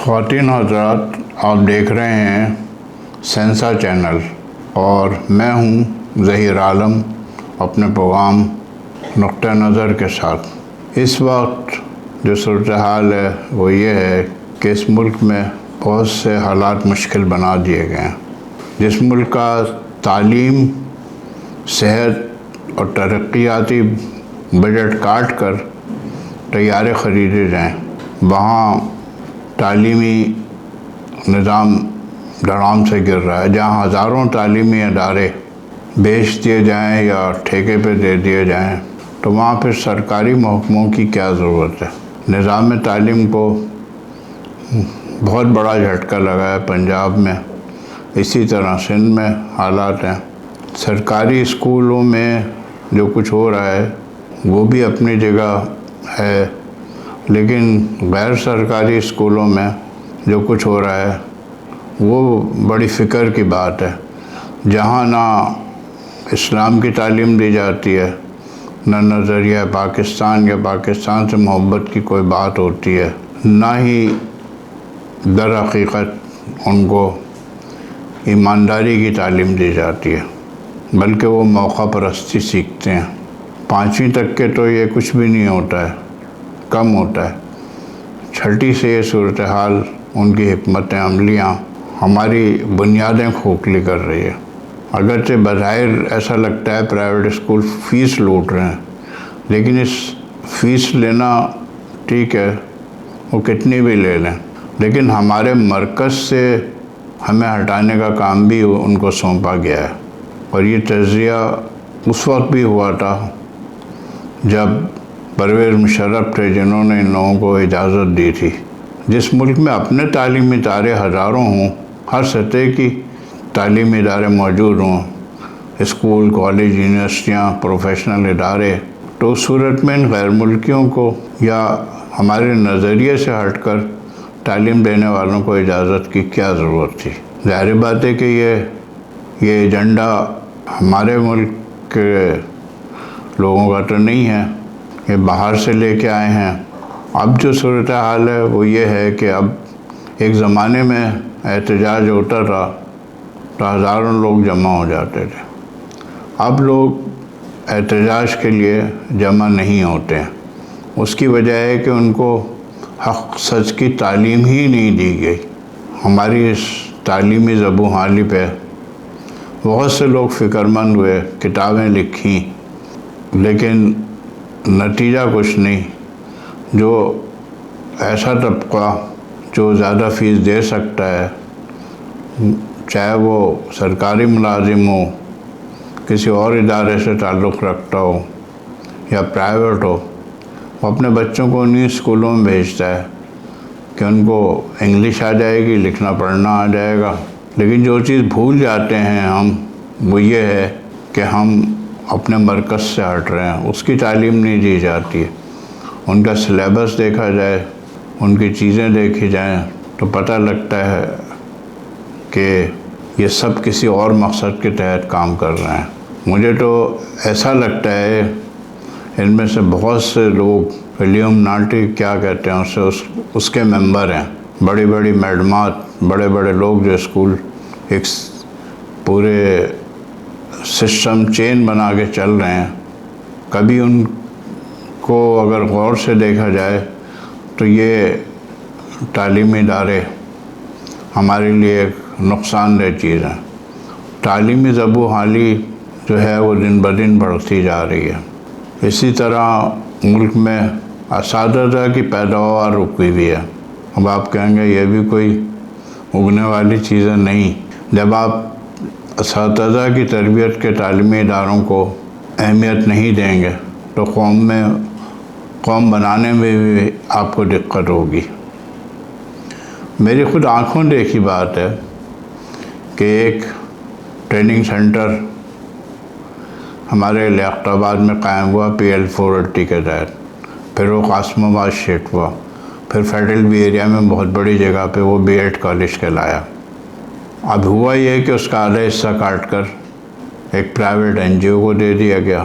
خواتین حضرات، آپ دیکھ رہے ہیں سینسا چینل اور میں ہوں ظہیر عالم اپنے پروگرام نقطہ نظر کے ساتھ۔ اس وقت جو صورتحال ہے وہ یہ ہے کہ اس ملک میں بہت سے حالات مشکل بنا دیے گئے ہیں۔ جس ملک کا تعلیم، صحت اور ترقیاتی بجٹ کاٹ کر طیارے خریدے جائیں، وہاں تعلیمی نظام دھڑام سے گر رہا ہے۔ جہاں ہزاروں تعلیمی ادارے بیچ دیے جائیں یا ٹھیکے پہ دے دیے جائیں تو وہاں پھر سرکاری محکموں کی کیا ضرورت ہے۔ نظام تعلیم کو بہت بڑا جھٹکا لگا ہے پنجاب میں، اسی طرح سندھ میں حالات ہیں۔ سرکاری اسکولوں میں جو کچھ ہو رہا ہے وہ بھی اپنی جگہ ہے، لیکن غیر سرکاری اسکولوں میں جو کچھ ہو رہا ہے وہ بڑی فکر کی بات ہے۔ جہاں نہ اسلام کی تعلیم دی جاتی ہے، نہ نظریہ پاکستان یا پاکستان سے محبت کی کوئی بات ہوتی ہے، نہ ہی در حقیقت ان کو ایمانداری کی تعلیم دی جاتی ہے، بلکہ وہ موقع پرستی سیکھتے ہیں۔ 5ویں تک کے تو یہ کچھ بھی نہیں ہوتا ہے، کم ہوتا ہے۔ 6ٹھی سے یہ صورتحال، ان کی حکمت عملیاں ہماری بنیادیں کھوکھلی کر رہی ہے۔ اگرچہ بظاہر ایسا لگتا ہے پرائیویٹ اسکول فیس لوٹ رہے ہیں، لیکن اس فیس لینا ٹھیک ہے، وہ کتنی بھی لے لیں، لیکن ہمارے مرکز سے ہمیں ہٹانے کا کام بھی ان کو سونپا گیا ہے۔ اور یہ تجزیہ اس وقت بھی ہوا تھا جب پرویز مشرف تھے، جنہوں نے ان لوگوں کو اجازت دی تھی۔ جس ملک میں اپنے تعلیمی ادارے ہزاروں ہوں، ہر سطح کی تعلیمی ادارے موجود ہوں، اسکول، کالج، یونیورسٹیاں، پروفیشنل ادارے، تو اس صورت میں ان غیر ملکیوں کو یا ہمارے نظریے سے ہٹ کر تعلیم دینے والوں کو اجازت کی کیا ضرورت تھی؟ ظاہر بات ہے کہ یہ ایجنڈا ہمارے ملک کے لوگوں کا تو نہیں ہے، یہ باہر سے لے کے آئے ہیں۔ اب جو صورتحال ہے وہ یہ ہے کہ اب ایک زمانے میں احتجاج ہوتا تھا تو ہزاروں لوگ جمع ہو جاتے تھے، اب لوگ احتجاج کے لیے جمع نہیں ہوتے ہیں۔ اس کی وجہ ہے کہ ان کو حق سچ کی تعلیم ہی نہیں دی گئی۔ ہماری اس تعلیمی زبوں حالی پہ بہت سے لوگ فکر مند ہوئے، کتابیں لکھیں، لیکن نتیجہ کچھ نہیں۔ جو ایسا طبقہ جو زیادہ فیس دے سکتا ہے، چاہے وہ سرکاری ملازم ہو، کسی اور ادارے سے تعلق رکھتا ہو یا پرائیویٹ ہو، وہ اپنے بچوں کو انہی اسکولوں میں بھیجتا ہے کہ ان کو انگلش آ جائے گی، لکھنا پڑھنا آ جائے گا۔ لیکن جو چیز بھول جاتے ہیں ہم، وہ یہ ہے کہ ہم اپنے مرکز سے ہٹ رہے ہیں، اس کی تعلیم نہیں دی جاتی ہے۔ ان کا سلیبس دیکھا جائے، ان کی چیزیں دیکھی جائیں تو پتہ لگتا ہے کہ یہ سب کسی اور مقصد کے تحت کام کر رہے ہیں۔ مجھے تو ایسا لگتا ہے ان میں سے بہت سے لوگ ولیم ناٹی کیا کہتے ہیں اس کے ممبر ہیں، بڑی بڑی میڈمات، بڑے بڑے لوگ جو اسکول ایک پورے سسٹم چین بنا کے چل رہے ہیں۔ کبھی ان کو اگر غور سے دیکھا جائے تو یہ تعلیمی ادارے ہمارے لیے ایک نقصان دہ چیز ہے۔ تعلیمی زبوں حالی جو ہے وہ دن بدن بڑھتی جا رہی ہے۔ اسی طرح ملک میں اساتذہ کی پیداوار رکی ہوئی ہے۔ اب آپ کہیں گے یہ بھی کوئی اگنے والی چیزیں نہیں۔ جب آپ اساتذہ کی تربیت کے تعلیمی اداروں کو اہمیت نہیں دیں گے تو قوم بنانے میں بھی آپ کو دقت ہوگی۔ میری خود آنکھوں دیکھی بات ہے کہ ایک ٹریننگ سینٹر ہمارے لیاقت آباد میں قائم ہوا PL 480 کے تحت، پھر وہ قاسم آباد شفٹ ہوا، پھر فیڈرل بی ایریا میں بہت بڑی جگہ پہ وہ B.Ed کالج کہلایا۔ اب ہوا یہ کہ اس کا آدھا حصہ کاٹ کر ایک پرائیویٹ NGO کو دے دیا گیا۔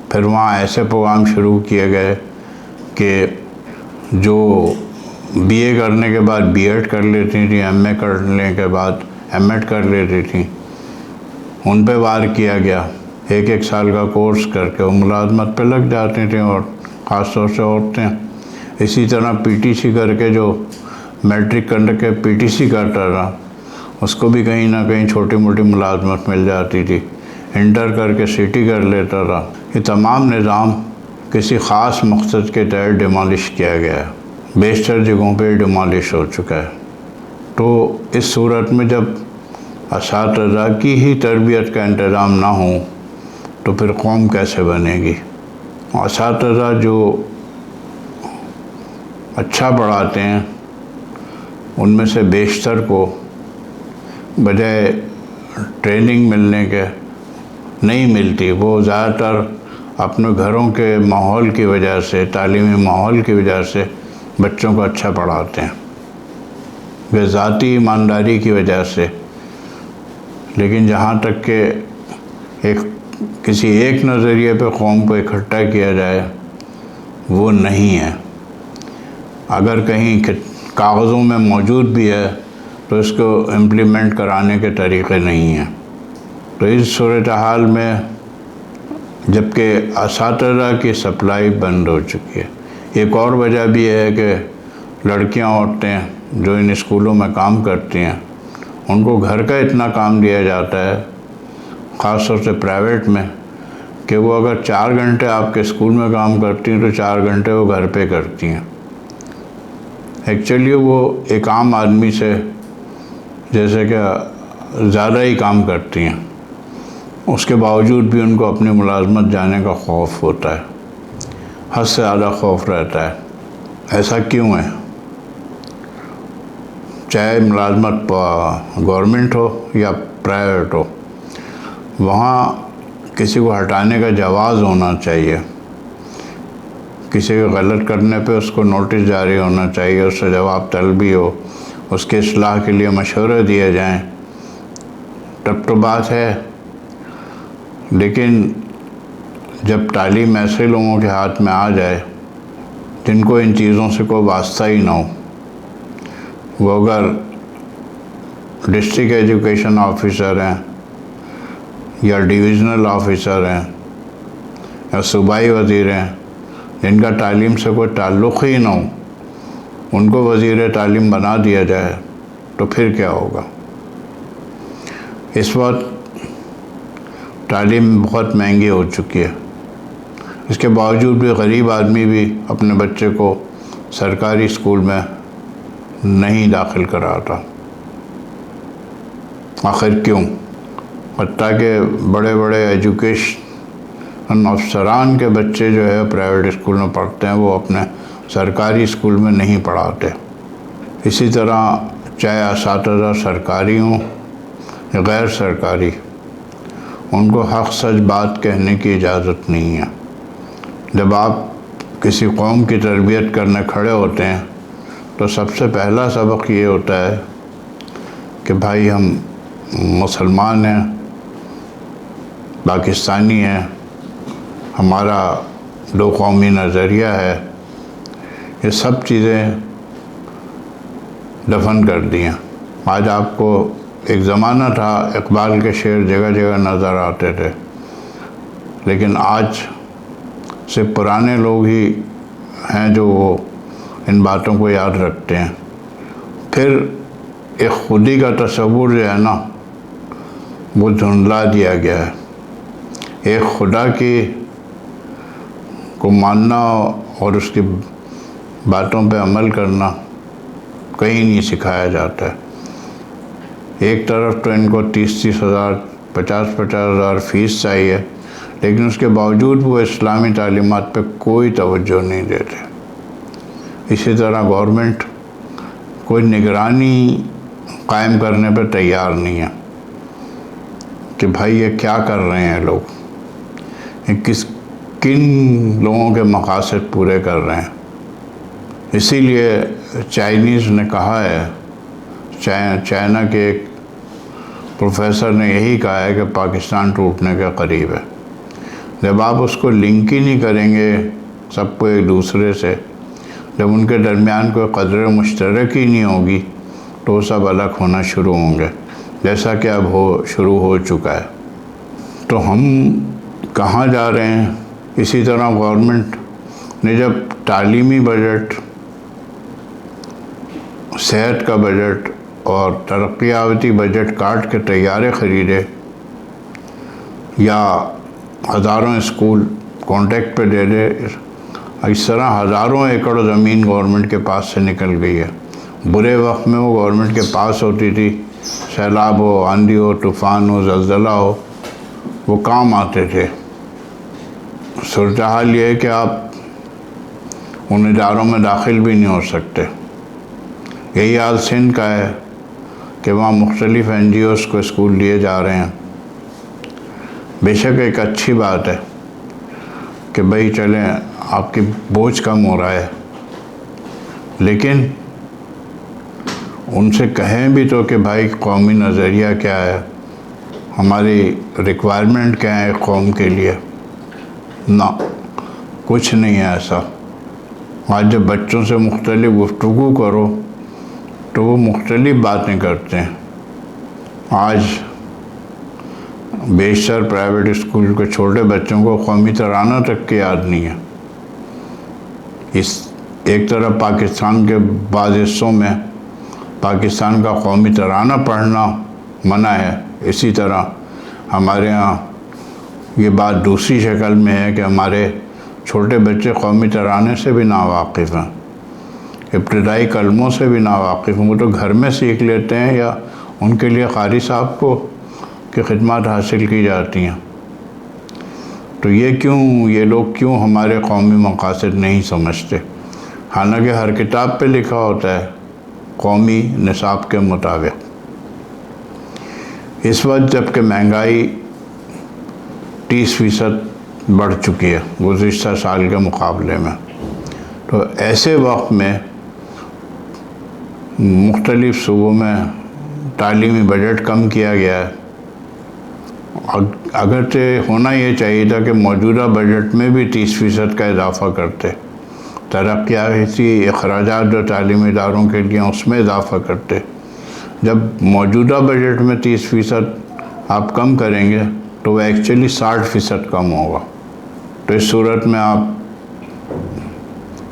پھر وہاں ایسے پروگرام شروع کیے گئے کہ جو بی اے کرنے کے بعد بی ایڈ کر لیتی تھیں، ایم اے کرنے کے بعد ایم ایڈ کر لیتی تھیں، ان پہ وار کیا گیا۔ 1 سال کا کورس کر کے وہ ملازمت پہ لگ جاتی تھیں، اور خاص طور سے عورتیں۔ اسی طرح پی ٹی سی کر کے جو میٹرک کر کے پی ٹی سی کرتا رہا، اس کو بھی کہیں نہ کہیں چھوٹی موٹی ملازمت مل جاتی تھی۔ انٹر کر کے سی ٹی کر لیتا رہا۔ یہ تمام نظام کسی خاص مقصد کے تحت ڈیمالش کیا گیا ہے، بیشتر جگہوں پہ ڈیمالش ہو چکا ہے۔ تو اس صورت میں جب اساتذہ کی ہی تربیت کا انتظام نہ ہو تو پھر قوم کیسے بنے گی؟ اساتذہ جو اچھا پڑھاتے ہیں ان میں سے بیشتر کو بجائے ٹریننگ ملنے کے نہیں ملتی، وہ زیادہ تر اپنے گھروں کے ماحول کی وجہ سے، تعلیمی ماحول کی وجہ سے بچوں کو اچھا پڑھاتے ہیں، وہ ذاتی ایمانداری کی وجہ سے۔ لیکن جہاں تک کہ کسی ایک نظریے پہ قوم کو اکٹھا کیا جائے وہ نہیں ہے۔ اگر کہیں کاغذوں میں موجود بھی ہے تو اس کو امپلیمنٹ کرانے کے طریقے نہیں ہیں۔ تو اس صورتحال میں جبکہ اساتذہ کی سپلائی بند ہو چکی ہے، ایک اور وجہ بھی ہے کہ لڑکیاں عورتیں جو ان اسکولوں میں کام کرتی ہیں ان کو گھر کا اتنا کام دیا جاتا ہے، خاص طور سے پرائیویٹ میں، کہ وہ اگر 4 گھنٹے آپ کے اسکول میں کام کرتی ہیں تو 4 گھنٹے وہ گھر پہ کرتی ہیں۔ ایکچولی وہ ایک عام آدمی سے جیسے کہ زیادہ ہی کام کرتی ہیں، اس کے باوجود بھی ان کو اپنی ملازمت جانے کا خوف ہوتا ہے، حد سے زیادہ خوف رہتا ہے۔ ایسا کیوں ہے؟ چاہے ملازمت گورنمنٹ ہو یا پرائیویٹ ہو، وہاں کسی کو ہٹانے کا جواز ہونا چاہیے، کسی کے غلط کرنے پہ اس کو نوٹس جاری ہونا چاہیے، اس سے جواب طلبی ہو، اس کے اصلاح کے لیے مشورے دیے جائیں، تب تو بات ہے۔ لیکن جب تعلیم ایسے لوگوں کے ہاتھ میں آ جائے جن کو ان چیزوں سے کوئی واسطہ ہی نہ ہو، وہ اگر ڈسٹرکٹ ایجوکیشن آفیسر ہیں یا ڈویژنل آفیسر ہیں یا صوبائی وزیر ہیں، جن کا تعلیم سے کوئی تعلق ہی نہ ہو، ان کو وزیر تعلیم بنا دیا جائے تو پھر کیا ہوگا؟ اس وقت تعلیم بہت مہنگی ہو چکی ہے، اس کے باوجود بھی غریب آدمی بھی اپنے بچے کو سرکاری اسکول میں نہیں داخل کراتا۔ آخر کیوں؟ حتیٰ کہ بڑے بڑے ایجوکیشن افسران کے بچے جو ہے پرائیویٹ اسکول میں پڑھتے ہیں، وہ اپنے سرکاری اسکول میں نہیں پڑھاتے۔ اسی طرح چاہے اساتذہ سرکاری ہوں یا غیر سرکاری، ان کو حق سچ بات کہنے کی اجازت نہیں ہے۔ جب آپ کسی قوم کی تربیت کرنے کھڑے ہوتے ہیں تو سب سے پہلا سبق یہ ہوتا ہے کہ بھائی ہم مسلمان ہیں، پاکستانی ہیں، ہمارا 2 قومی نظریہ ہے، یہ سب چیزیں دفن کر دی ہیں۔ آج آپ کو ایک زمانہ تھا اقبال کے شعر جگہ جگہ نظر آتے تھے، لیکن آج سے پرانے لوگ ہی ہیں جو وہ ان باتوں کو یاد رکھتے ہیں۔ پھر ایک خودی کا تصور جو ہے نا وہ دھندلا دیا گیا ہے۔ ایک خدا کو ماننا اور اس کی باتوں پہ عمل کرنا کہیں نہیں سکھایا جاتا ہے۔ ایک طرف تو ان کو 30 ہزار 50 ہزار فیس چاہیے، لیکن اس کے باوجود وہ اسلامی تعلیمات پہ کوئی توجہ نہیں دیتے۔ اسی طرح گورنمنٹ کوئی نگرانی قائم کرنے پہ تیار نہیں ہے کہ بھائی یہ کیا کر رہے ہیں لوگ، یہ کن لوگوں کے مقاصد پورے کر رہے ہیں۔ اسی لیے چائنیز نے کہا ہے، چائنا کے ایک پروفیسر نے یہی کہا ہے کہ پاکستان ٹوٹنے کے قریب ہے۔ جب آپ اس کو لنک ہی نہیں کریں گے سب کو ایک دوسرے سے، جب ان کے درمیان کوئی قدر مشترک ہی نہیں ہوگی تو وہ سب الگ ہونا شروع ہوں گے، جیسا کہ اب شروع ہو چکا ہے۔ تو ہم کہاں جا رہے ہیں؟ اسی طرح گورنمنٹ نے جب تعلیمی بجٹ، صحت کا بجٹ اور ترقیاتی بجٹ کاٹ کے طیارے خریدے، یا ہزاروں اسکول کانٹیکٹ پہ دے دے، اس طرح ہزاروں ایکڑ زمین گورنمنٹ کے پاس سے نکل گئی ہے۔ برے وقت میں وہ گورنمنٹ کے پاس ہوتی تھی، سیلاب ہو، آندھی ہو، طوفان ہو، زلزلہ ہو، وہ کام آتے تھے۔ صورتحال یہ ہے کہ آپ ان اداروں میں داخل بھی نہیں ہو سکتے۔ یہی حال سندھ کا ہے کہ وہاں مختلف NGOs کو اسکول دیے جا رہے ہیں۔ بے شک ایک اچھی بات ہے کہ بھئی چلیں، آپ کی بوجھ کم ہو رہا ہے، لیکن ان سے کہیں بھی تو کہ بھائی قومی نظریہ کیا ہے، ہماری ریکوائرمنٹ کیا ہے قوم کے لیے؟ نہ، کچھ نہیں ہے ایسا۔ آج جب بچوں سے مختلف گفتگو کرو تو وہ مختلف باتیں کرتے ہیں۔ آج بیشتر پرائیویٹ اسکول کے چھوٹے بچوں کو قومی ترانہ تک کی یاد نہیں ہے۔ ایک طرف پاکستان کے بعض حصوں میں پاکستان کا قومی ترانہ پڑھنا منع ہے، اسی طرح ہمارے ہاں یہ بات دوسری شکل میں ہے کہ ہمارے چھوٹے بچے قومی ترانے سے بھی ناواقف ہیں، ابتدائی کلموں سے بھی ناواقف ہیں۔ وہ تو گھر میں سیکھ لیتے ہیں یا ان کے لیے قاری صاحب کو کی خدمات حاصل کی جاتی ہیں۔ تو یہ لوگ کیوں ہمارے قومی مقاصد نہیں سمجھتے؟ حالانکہ ہر کتاب پہ لکھا ہوتا ہے قومی نصاب کے مطابق۔ اس وقت جب کہ مہنگائی 30% بڑھ چکی ہے گزشتہ سال کے مقابلے میں، تو ایسے وقت میں مختلف صوبوں میں تعلیمی بجٹ کم کیا گیا ہے۔ اگرچہ ہونا یہ چاہیے تھا کہ موجودہ بجٹ میں بھی 30% کا اضافہ کرتے، ترقیاتی اخراجات جو تعلیمی اداروں کے لیے اس میں اضافہ کرتے۔ جب موجودہ بجٹ میں 30% آپ کم کریں گے تو وہ ایکچولی 60% کم ہوگا۔ تو اس صورت میں آپ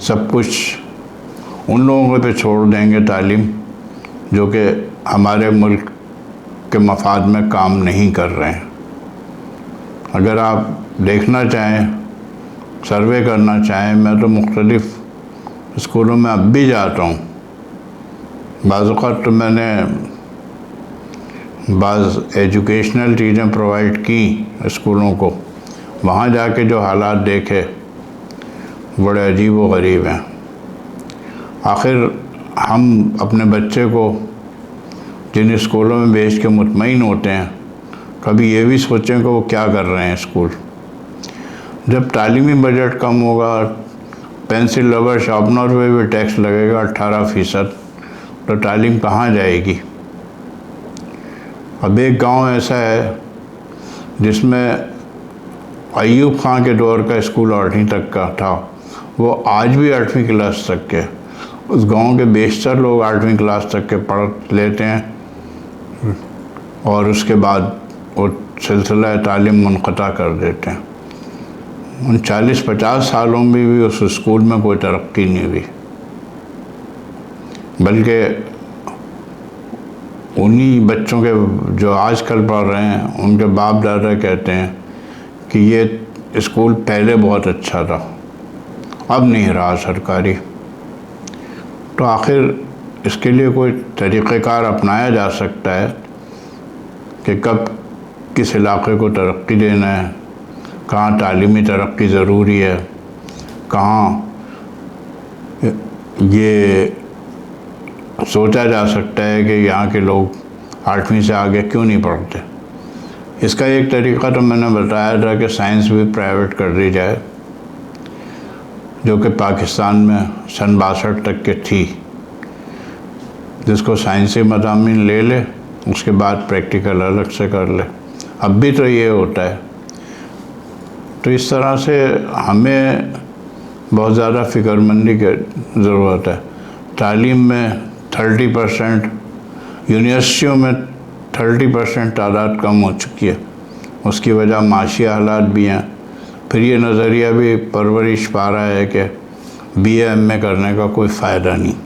سب کچھ ان لوگوں پہ چھوڑ دیں گے تعلیم جو کہ ہمارے ملک کے مفاد میں کام نہیں کر رہے ہیں۔ اگر آپ دیکھنا چاہیں، سروے کرنا چاہیں، میں تو مختلف اسکولوں میں اب بھی جاتا ہوں۔ بعض اوقات تو میں نے بعض ایجوکیشنل چیزیں پرووائڈ کی اسکولوں کو، وہاں جا کے جو حالات دیکھے بڑے عجیب و غریب ہیں۔ آخر ہم اپنے بچے کو جن اسکولوں میں بھیج کے مطمئن ہوتے ہیں، کبھی یہ بھی سوچیں کہ وہ کیا کر رہے ہیں اسکول۔ جب تعلیمی بجٹ کم ہوگا، پینسل ربر شارپنر پہ بھی ٹیکس لگے گا 18%، تو تعلیم کہاں جائے گی؟ اب ایک گاؤں ایسا ہے جس میں ایوب خان کے دور کا اسکول 8ویں تک کا تھا، وہ آج بھی 8ویں کلاس تک کے، اس گاؤں کے بیشتر لوگ 8ویں کلاس تک کے پڑھ لیتے ہیں اور اس کے بعد وہ سلسلہ تعلیم منقطع کر دیتے ہیں۔ ان 40-50 سالوں میں بھی اس اسکول میں کوئی ترقی نہیں ہوئی، بلکہ انہی بچوں کے جو آج کل پڑھ رہے ہیں ان کے باپ دادا کہتے ہیں کہ یہ اسکول پہلے بہت اچھا تھا، اب نہیں رہا سرکاری۔ تو آخر اس کے لیے کوئی طریقہ کار اپنایا جا سکتا ہے کہ کب کس علاقے کو ترقی دینا ہے، کہاں تعلیمی ترقی ضروری ہے، کہاں یہ سوچا جا سکتا ہے کہ یہاں کے لوگ 8ویں سے آگے کیوں نہیں پڑھتے۔ اس کا ایک طریقہ تو میں نے بتایا تھا کہ سائنس بھی پرائیویٹ کر دی جائے، جو کہ پاکستان میں سن 62 تک کے تھی، جس کو سائنسی مضامین لے لے، اس کے بعد پریکٹیکل الگ سے کر لے۔ اب بھی تو یہ ہوتا ہے۔ تو اس طرح سے ہمیں بہت زیادہ فکر مندی کی ضرورت ہے۔ تعلیم میں 30%، یونیورسٹیوں میں 30% تعداد کم ہو چکی ہے۔ اس کی وجہ معاشی حالات بھی ہیں۔ پھر یہ نظریہ بھی پرورش پا رہا ہے کہ بی اے ایم اے کرنے کا کوئی فائدہ نہیں۔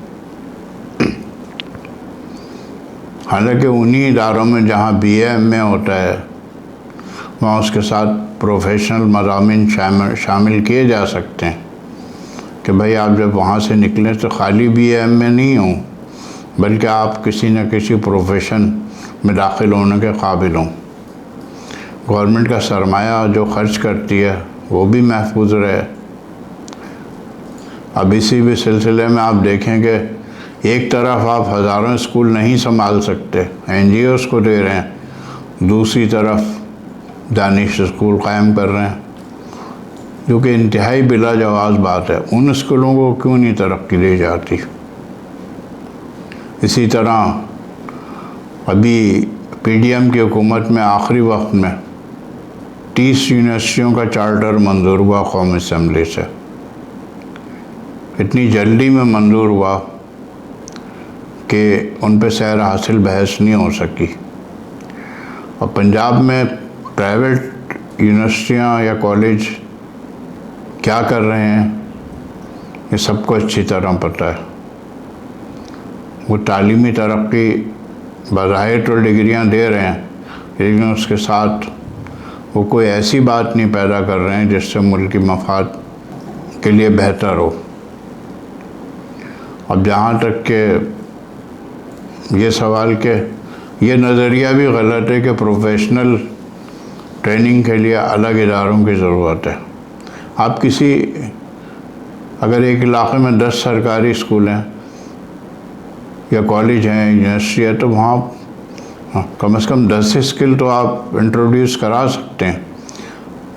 حالانکہ انہی اداروں میں جہاں بی اے ایم اے ہوتا ہے وہاں اس کے ساتھ پروفیشنل مضامین شامل کیے جا سکتے ہیں کہ بھائی آپ جب وہاں سے نکلیں تو خالی بی اے ایم اے نہیں ہوں بلکہ آپ کسی نہ کسی پروفیشن میں داخل ہونے کے قابل ہوں۔ گورنمنٹ کا سرمایہ جو خرچ کرتی ہے وہ بھی محفوظ رہے۔ اب اسی بھی سلسلے میں آپ دیکھیں کہ ایک طرف آپ ہزاروں اسکول نہیں سنبھال سکتے، این جی اوز کو دے رہے ہیں، دوسری طرف دانش اسکول قائم کر رہے ہیں، جو کہ انتہائی بلا جواز بات ہے۔ ان اسکولوں کو کیوں نہیں ترقی دی جاتی؟ اسی طرح ابھی پی ڈی ایم کی حکومت میں آخری وقت میں 30 یونیورسٹیوں کا چارٹر منظور ہوا قومی اسمبلی سے۔ اتنی جلدی میں منظور ہوا کہ ان پہ سیر حاصل بحث نہیں ہو سکی۔ اور پنجاب میں پرائیویٹ یونیورسٹیاں یا کالج کیا کر رہے ہیں یہ سب کو اچھی طرح پتہ ہے۔ وہ تعلیمی ترقی بظاہر تو ڈگریاں دے رہے ہیں لیکن اس کے ساتھ وہ کوئی ایسی بات نہیں پیدا کر رہے ہیں جس سے ملکی مفاد کے لیے بہتر ہو۔ اب جہاں تک کہ یہ سوال کہ یہ نظریہ بھی غلط ہے کہ پروفیشنل ٹریننگ کے لیے الگ اداروں کی ضرورت ہے۔ آپ اگر ایک علاقے میں 10 سرکاری اسکول ہیں یا کالج ہیں، یونیورسٹی ہے، تو وہاں کم از کم 10 اسکل تو آپ انٹروڈیوس کرا سکتے ہیں۔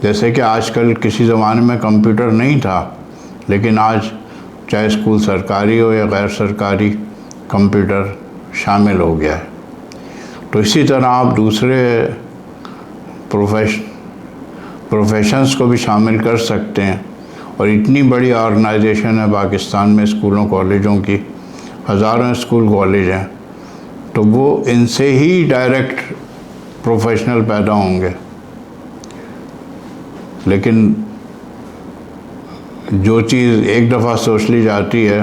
جیسے کہ آج کل کسی زمانے میں کمپیوٹر نہیں تھا لیکن آج چاہے اسکول سرکاری ہو یا غیر سرکاری کمپیوٹر شامل ہو گیا ہے۔ تو اسی طرح آپ دوسرے پروفیشنز کو بھی شامل کر سکتے ہیں۔ اور اتنی بڑی آرگنائزیشن ہے پاکستان میں اسکولوں کالجوں کی، ہزاروں اسکول کالج ہیں، تو وہ ان سے ہی ڈائریکٹ پروفیشنل پیدا ہوں گے۔ لیکن جو چیز ایک دفعہ سوچ لی جاتی ہے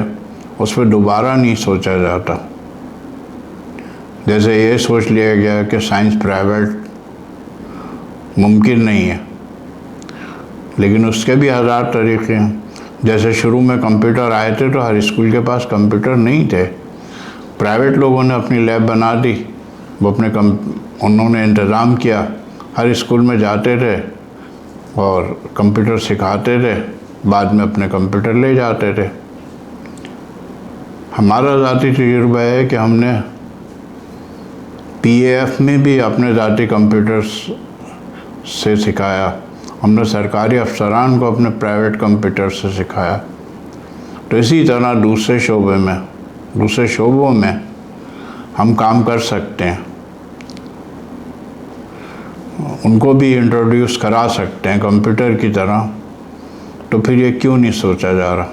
اس پہ دوبارہ نہیں سوچا جاتا۔ جیسے یہ سوچ لیا گیا کہ سائنس پرائیویٹ ممکن نہیں ہے، لیکن اس کے بھی ہزار طریقے ہیں۔ جیسے شروع میں کمپیوٹر آئے تھے تو ہر اسکول کے پاس کمپیوٹر نہیں تھے، پرائیویٹ لوگوں نے اپنی لیب بنا دی، وہ انہوں نے انتظام کیا، ہر اسکول میں جاتے تھے اور کمپیوٹر سکھاتے تھے، بعد میں اپنے کمپیوٹر لے جاتے تھے۔ ہمارا ذاتی تجربہ ہے کہ ہم نے پی اے ایف میں بھی اپنے ذاتی کمپیوٹر سے سکھایا، ہم نے سرکاری افسران کو اپنے پرائیویٹ کمپیوٹر سے سکھایا۔ تو اسی طرح دوسرے شعبوں میں ہم کام کر سکتے ہیں، ان کو بھی انٹروڈیوس کرا سکتے ہیں کمپیوٹر کی طرح۔ تو پھر یہ کیوں نہیں سوچا جا رہا؟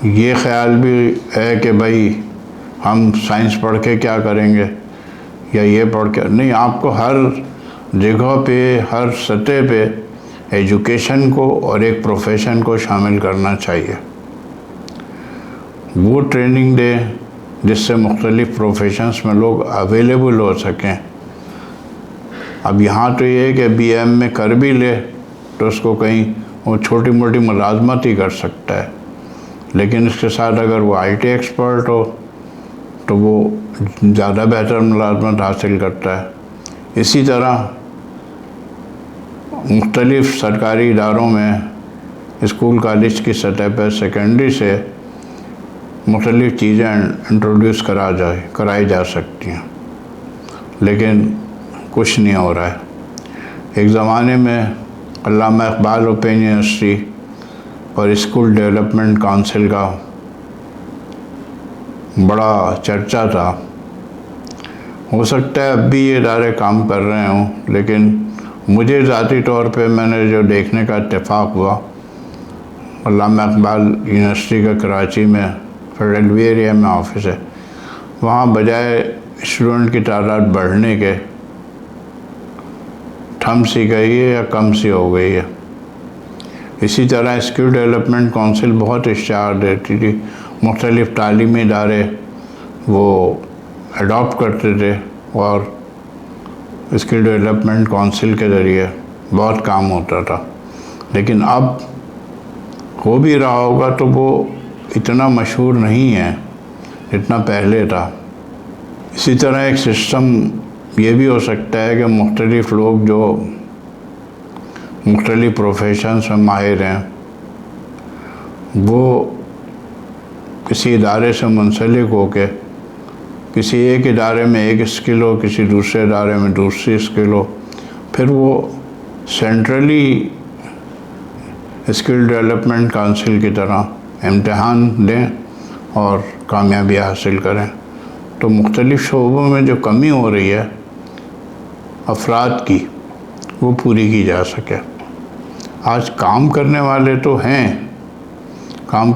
یہ خیال بھی ہے کہ بھائی ہم سائنس پڑھ کے کیا کریں گے یا یہ پڑھ کے نہیں، آپ کو ہر جگہ پہ ہر سطح پہ ایجوکیشن کو اور ایک پروفیشن کو شامل کرنا چاہیے۔ وہ ٹریننگ دے جس سے مختلف پروفیشنز میں لوگ اویلیبل ہو سکیں۔ اب یہاں تو یہ ہے کہ بی ایم میں کر بھی لے تو اس کو کہیں وہ چھوٹی موٹی ملازمت ہی کر سکتا ہے، لیکن اس کے ساتھ اگر وہ آئی ٹی ایکسپرٹ ہو تو وہ زیادہ بہتر ملازمت حاصل کرتا ہے۔ اسی طرح مختلف سرکاری اداروں میں اسکول کالج کی سطح پر سیکنڈری سے مختلف چیزیں انٹروڈیوس کرائی جا سکتی ہیں، لیکن کچھ نہیں ہو رہا ہے۔ ایک زمانے میں علامہ اقبال اوپن یونیورسٹی اور اسکول ڈیولپمنٹ کونسل کا بڑا چرچا تھا۔ ہو سکتا ہے اب بھی یہ ادارے کام کر رہے ہوں، لیکن مجھے ذاتی طور پہ میں نے جو دیکھنے کا اتفاق ہوا علامہ اقبال یونیورسٹی کا کراچی میں فیڈرل ایریا میں آفس ہے، وہاں بجائے اسٹوڈنٹ کی تعداد بڑھنے کے تھم سی گئی ہے یا کم سی ہو گئی ہے۔ اسی طرح اسکل ڈیولپمنٹ کونسل بہت اشتہار دیتی تھی، مختلف تعلیمی ادارے وہ اڈاپٹ کرتے تھے اور اسکل ڈیولپمنٹ کونسل کے ذریعے بہت کام ہوتا تھا، لیکن اب ہو بھی رہا ہوگا تو وہ اتنا مشہور نہیں ہے جتنا پہلے تھا۔ اسی طرح ایک سسٹم یہ بھی ہو سکتا ہے کہ مختلف لوگ جو مختلف پروفیشنز میں ماہر ہیں وہ کسی ادارے سے منسلک ہو کے کسی ایک ادارے میں ایک اسکل ہو، کسی دوسرے ادارے میں دوسری اسکل ہو، پھر وہ سینٹرلی اسکل ڈیولپمنٹ کونسل کی طرح امتحان دیں اور کامیابی حاصل کریں، تو مختلف شعبوں میں جو کمی ہو رہی ہے افراد کی وہ پوری کی جا سکے۔ آج کام کرنے والے تو ہیں، کام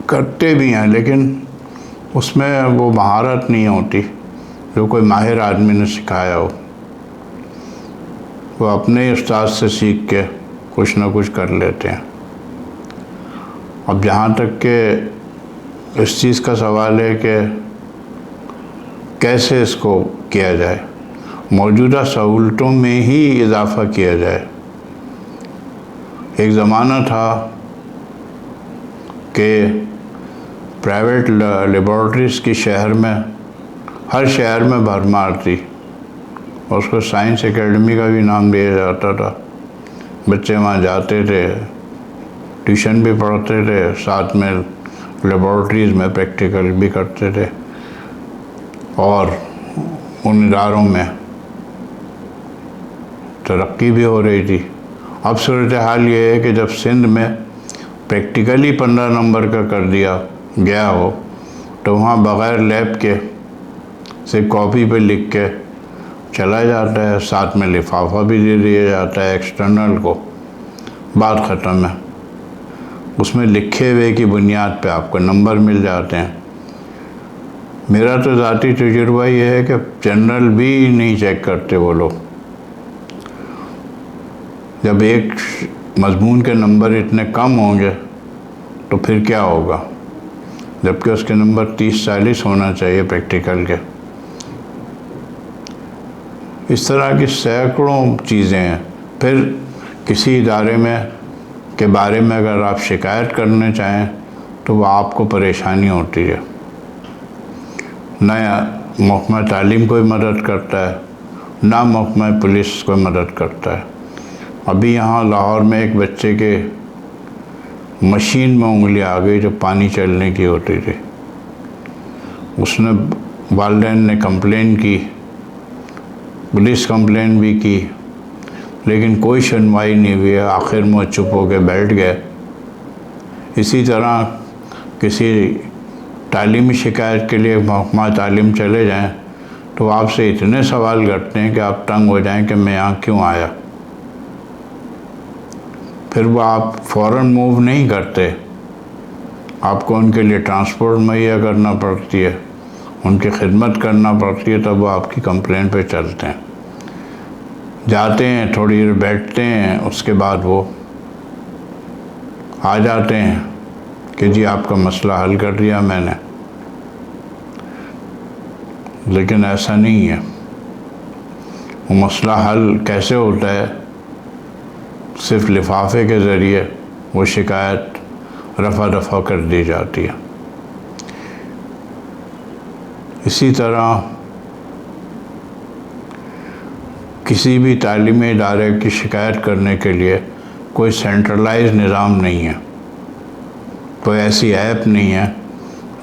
کرتے بھی ہیں، لیکن اس میں وہ مہارت نہیں ہوتی جو کوئی ماہر آدمی نے سکھایا ہو۔ وہ اپنے ہی استاد سے سیکھ کے کچھ نہ کچھ کر لیتے ہیں۔ اب جہاں تک کہ اس چیز کا سوال ہے کہ کیسے اس کو کیا جائے، موجودہ سہولتوں میں ہی اضافہ کیا جائے۔ ایک زمانہ تھا کہ پرائیویٹ لیبارٹریز کی ہر شہر میں بھرمار تھی، اور اس کو سائنس اکیڈمی کا بھی نام دیا جاتا تھا۔ بچے وہاں جاتے تھے، ٹیوشن بھی پڑھتے تھے، ساتھ میں لیبارٹریز میں پریکٹیکل بھی کرتے تھے، اور ان اداروں میں ترقی بھی ہو رہی تھی۔ اب صورتحال یہ ہے کہ جب سندھ میں پریکٹیکلی 15 نمبر کا کر دیا گیا ہو تو وہاں بغیر لیب کے صرف کاپی پہ لکھ کے چلا جاتا ہے، ساتھ میں لفافہ بھی دے دیا جاتا ہے ایکسٹرنل کو، بات ختم ہے۔ اس میں لکھے ہوئے کی بنیاد پہ آپ کو نمبر مل جاتے ہیں۔ میرا تو ذاتی تجربہ یہ ہے کہ جنرل بھی نہیں چیک کرتے وہ لوگ۔ جب ایک مضمون کے نمبر اتنے کم ہوں گے تو پھر کیا ہوگا، جبکہ اس کے نمبر 30-40 ہونا چاہیے پریکٹیکل کے۔ اس طرح کی سینکڑوں چیزیں ہیں۔ پھر کسی ادارے کے بارے میں اگر آپ شکایت کرنے چاہیں تو وہ آپ کو پریشانی ہوتی ہے، نہ محکمہ تعلیم کوئی مدد کرتا ہے، نہ محکمہ پولیس کوئی مدد کرتا ہے۔ ابھی یہاں لاہور میں ایک بچے کے مشین میں انگلی آ گئی جو پانی چلنے کی ہوتی تھی، اس نے والدین نے کمپلین کی، پولیس کمپلین بھی کی، لیکن کوئی سنوائی نہیں ہوئی، آخر میں چپ ہو کے بیٹھ گئے۔ اسی طرح کسی تعلیمی شکایت کے لیے محکمہ تعلیم چلے جائیں تو آپ سے اتنے سوال کرتے ہیں کہ آپ تنگ ہو جائیں کہ میں یہاں کیوں آیا۔ پھر وہ آپ فوراً موو نہیں کرتے، آپ کو ان کے لیے ٹرانسپورٹ مہیا کرنا پڑتی ہے، ان کی خدمت کرنا پڑتی ہے، تب وہ آپ کی کمپلین پہ چلتے ہیں۔ جاتے ہیں، تھوڑی دیر بیٹھتے ہیں، اس کے بعد وہ آ جاتے ہیں کہ جی آپ کا مسئلہ حل کر دیا میں نے، لیکن ایسا نہیں ہے۔ وہ مسئلہ حل کیسے ہوتا ہے؟ صرف لفافے کے ذریعے وہ شکایت رفع دفع کر دی جاتی ہے۔ اسی طرح کسی بھی تعلیمی ادارے کی شکایت کرنے کے لیے کوئی سینٹرلائز نظام نہیں ہے، کوئی ایسی ایپ نہیں ہے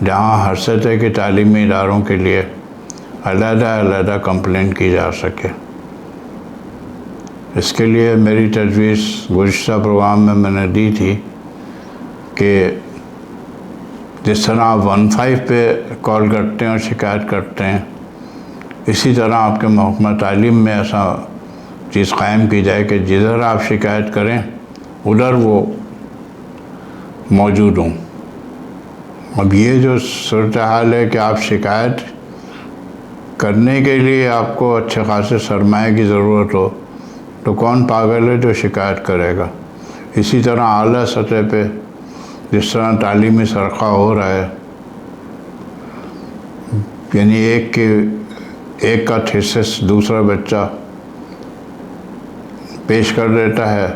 جہاں ہر سطح کے تعلیمی اداروں کے لیے علیحدہ کمپلین کی جا سکے۔ اس کے لیے میری تجویز گزشتہ پروگرام میں نے دی تھی کہ جس طرح آپ 15 پہ کال کرتے ہیں اور شکایت کرتے ہیں، اسی طرح آپ کے محکمہ تعلیم میں ایسا چیز قائم کی جائے کہ جدھر آپ شکایت کریں ادھر وہ موجود ہوں۔ اب یہ جو صورتحال ہے کہ آپ شکایت کرنے کے لیے آپ کو اچھے خاصے سرمایہ کی ضرورت ہو تو کون پاگل ہے جو شکایت کرے گا؟ اسی طرح اعلیٰ سطح پہ جس طرح تعلیمی سرقہ ہو رہا ہے، یعنی ایک کا تھیسس دوسرا بچہ پیش کر دیتا ہے،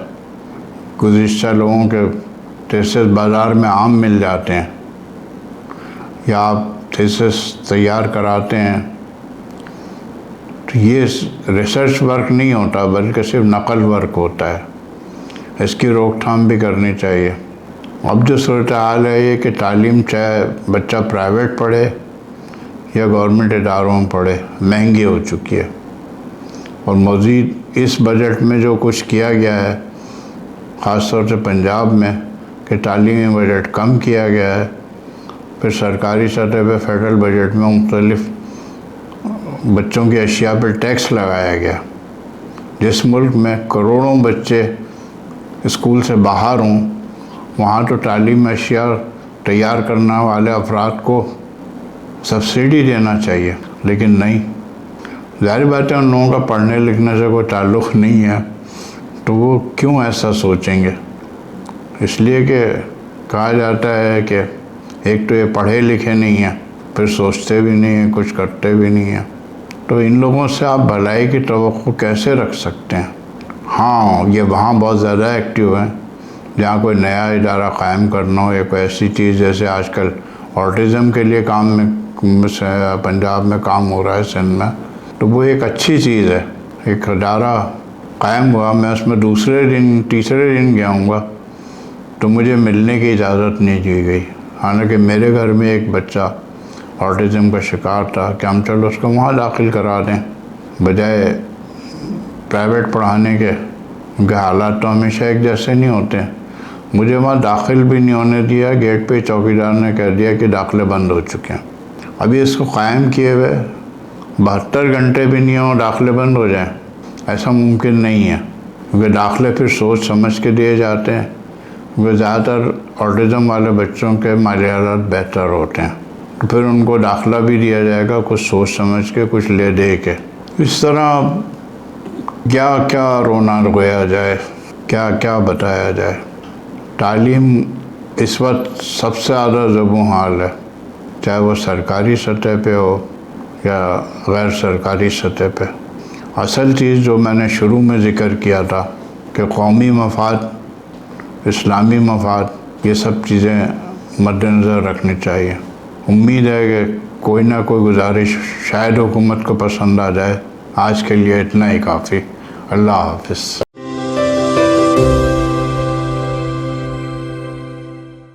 گزشتہ لوگوں کے تھیسس بازار میں عام مل جاتے ہیں، یا آپ تھیسس تیار کراتے ہیں تو یہ ریسرچ ورک نہیں ہوتا بلکہ صرف نقل ورک ہوتا ہے۔ اس کی روک تھام بھی کرنی چاہیے۔ اب جو صورتحال ہے یہ کہ تعلیم چاہے بچہ پرائیویٹ پڑھے یا گورنمنٹ اداروں میں پڑھے، مہنگی ہو چکی ہے، اور مزید اس بجٹ میں جو کچھ کیا گیا ہے خاص طور سے پنجاب میں کہ تعلیمی بجٹ کم کیا گیا ہے، پھر سرکاری سطح پہ فیڈرل بجٹ میں مختلف بچوں کی اشیاء پہ ٹیکس لگایا گیا۔ جس ملک میں کروڑوں بچے اسکول سے باہر ہوں وہاں تو تعلیم اشیاء تیار کرنے والے افراد کو سبسڈی دینا چاہیے، لیکن نہیں۔ ظاہر بات ہے ان لوگوں کا پڑھنے لکھنے سے کوئی تعلق نہیں ہے تو وہ کیوں ایسا سوچیں گے؟ اس لیے کہ کہا جاتا ہے کہ ایک تو یہ پڑھے لکھے نہیں ہیں، پھر سوچتے بھی نہیں ہیں، کچھ کرتے بھی نہیں ہیں، تو ان لوگوں سے آپ بھلائی کی توقع کیسے رکھ سکتے ہیں؟ ہاں، یہ وہاں بہت زیادہ ایکٹیو ہیں جہاں کوئی نیا ادارہ قائم کرنا ہو یا کوئی ایسی چیز، جیسے آج کل آٹزم کے لیے کام میں پنجاب میں کام ہو رہا ہے، سندھ میں، تو وہ ایک اچھی چیز ہے۔ ایک ادارہ قائم ہوا، میں اس میں تیسرے دن گیا ہوں گا تو مجھے ملنے کی اجازت نہیں دی گئی، حالانکہ میرے گھر میں ایک بچہ آٹزم کا شکار تھا کہ ہم چلو اس کو وہاں داخل کرا دیں بجائے پرائیویٹ پڑھانے کے، کیونکہ حالات تو ہمیشہ ایک جیسے نہیں ہوتے ہیں۔ مجھے وہاں داخل بھی نہیں ہونے دیا، گیٹ پہ چوکیدار نے کہہ دیا کہ داخلے بند ہو چکے ہیں۔ ابھی اس کو قائم کیے ہوئے 72 گھنٹے بھی نہیں ہوں داخلے بند ہو جائیں، ایسا ممکن نہیں ہے، کیونکہ داخلے پھر سوچ سمجھ کے دیے جاتے ہیں، کیونکہ زیادہ تر آٹزم والے بچوں کے مالی حالات بہتر ہوتے ہیں، تو پھر ان کو داخلہ بھی دیا جائے گا کچھ سوچ سمجھ کے، کچھ لے دے کے۔ اس طرح کیا کیا رونا رویا جائے، کیا کیا بتایا جائے۔ تعلیم اس وقت سب سے زیادہ زبوں حال ہے، چاہے وہ سرکاری سطح پہ ہو یا غیر سرکاری سطح پہ۔ اصل چیز جو میں نے شروع میں ذکر کیا تھا کہ قومی مفاد، اسلامی مفاد، یہ سب چیزیں مد نظر رکھنی چاہیے۔ امید ہے کہ کوئی نہ کوئی گزارش شاید حکومت کو پسند آ جائے۔ آج کے لیے اتنا ہی کافی۔ اللہ حافظ۔